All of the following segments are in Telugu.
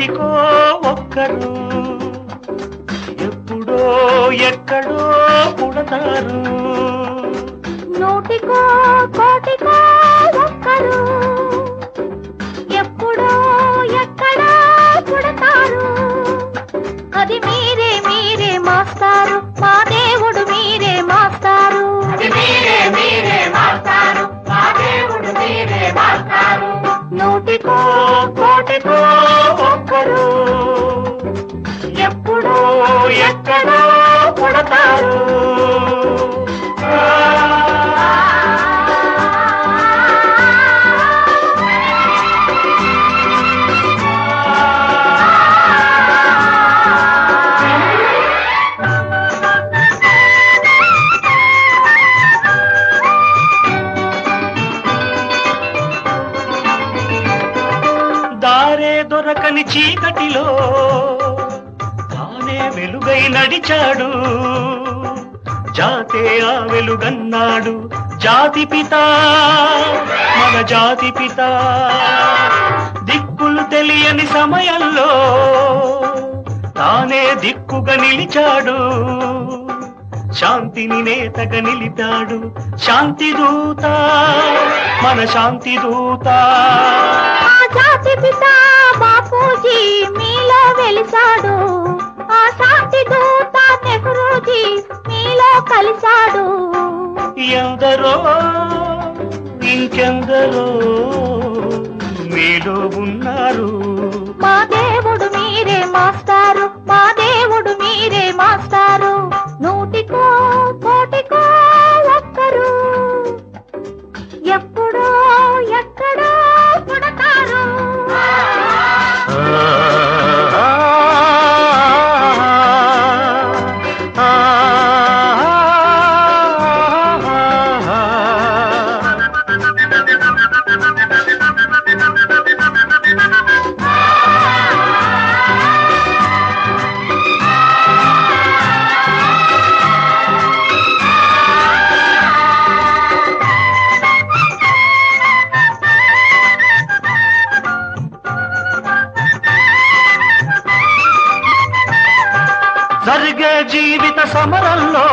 నూటికో ఒక్కరు ఎప్పుడో ఎక్కడో పుడతారు. నూటికో కోటికో ఒక్కరు ఎప్పుడో ఎక్కడో పుడతారు. అది మీరే మీరే మాస్టారు, మా దేవుడు మీరే మాస్టారు. అది మీరే మీరే మాస్టారు, మా దేవుడు మీరే మాస్టారు. నూటికో కోటికో ఒక్కరు ఎప్పుడో ఎక్కడో పుడతారు. దారే దొరకని చీకటిలో తానే వెలుగై నడిచాడు. జాతే ఆ వెలుగన్నాడు జాతి పిత, మన జాతి పిత. దిక్కులు తెలియని సమయంలో తానే దిక్కుగా నిలిచాడు. శాంతిని నేతగా నిలిపాడు. శాంతి దూత, మన శాంతి దూత. జాతి పిత బాపూజీ మీలో వెలిసాడు. ఆ శాంతి దూత నెహ్రూజీ మీలో కలిశాడు. ఎందరో ఇంకెందరో మీలో ఉన్నారు. మా దేవుడు మీరే మాస్టారు, మా దేవుడు మీరే మాస్టారు. నూటికో కోటికో ఒక్కరు ఎప్పుడో ఎక్కడో పుడతారు. జరిగే జీవిత సమరంలో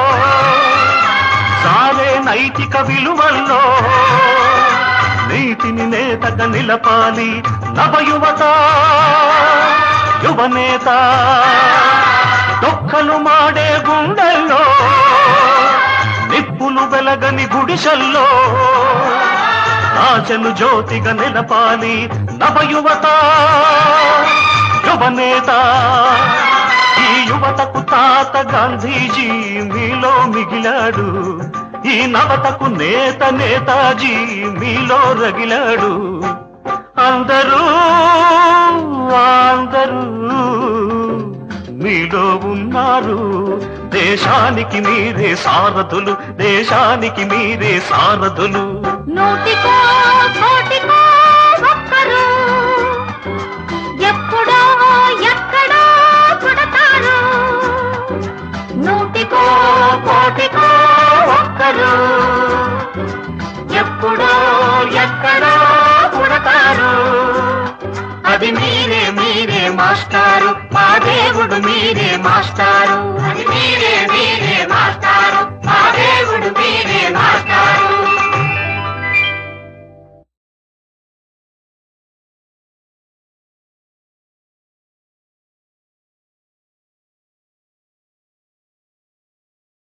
సారే నైతిక విలువల్లో నీతిని నేతగా నిలపాలి నవయువత యువనేత. దొక్కలు మాడే గుండెల్లో నిప్పులు వెలగని గుడిసెల్లో ఆశను జ్యోతిగా నిలపాలి నవయువత యువనేత. ఈ యువతకు తాత గాంధీజీ మీలో మిగిలాడు. ఈ నవతకు నేత నేతాజీ మీలో రగిలాడు. అందరూ అందరూ మీలో ఉన్నారు. దేశానికి మీరే సారథులు, దేశానికి మీరే సారథులు. నూటికో కోటికో ఒక్కరు ఎప్పుడో ఎక్కడో పుడతారు. నూటికో కోటికో ఒక్కరు ఎప్పుడో ఎక్కడో పుడతారు. అది మీరే మీరే మాస్టారు, మా దేవుడు మీరే మాస్టారు. అది మీరే మీరే